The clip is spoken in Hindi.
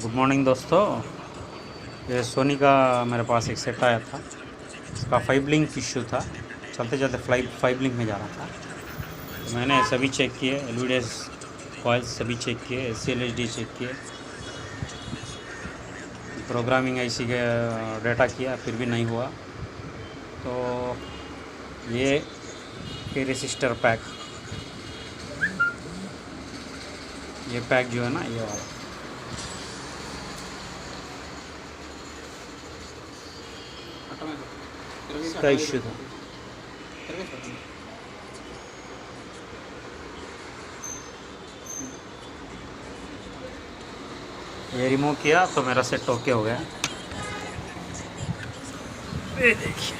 गुड मॉर्निंग दोस्तों। ये सोनी का मेरे पास एक सेट आया था। इसका 5 लिंक इश्यू था। चलते चलते 5 लिंक में जा रहा था। तो मैंने सभी चेक किए, एलवीडीएस कॉइल्स सभी चेक किए, SCLHD चेक किए, प्रोग्रामिंग IC के डेटा किया, फिर भी नहीं हुआ। तो ये रेसिस्टर पैक, ये पैक जो है ना, ये वाला इसका इश्यू था। ये रिमूव किया तो मेरा सेट ओके हो गया। ये देखिए,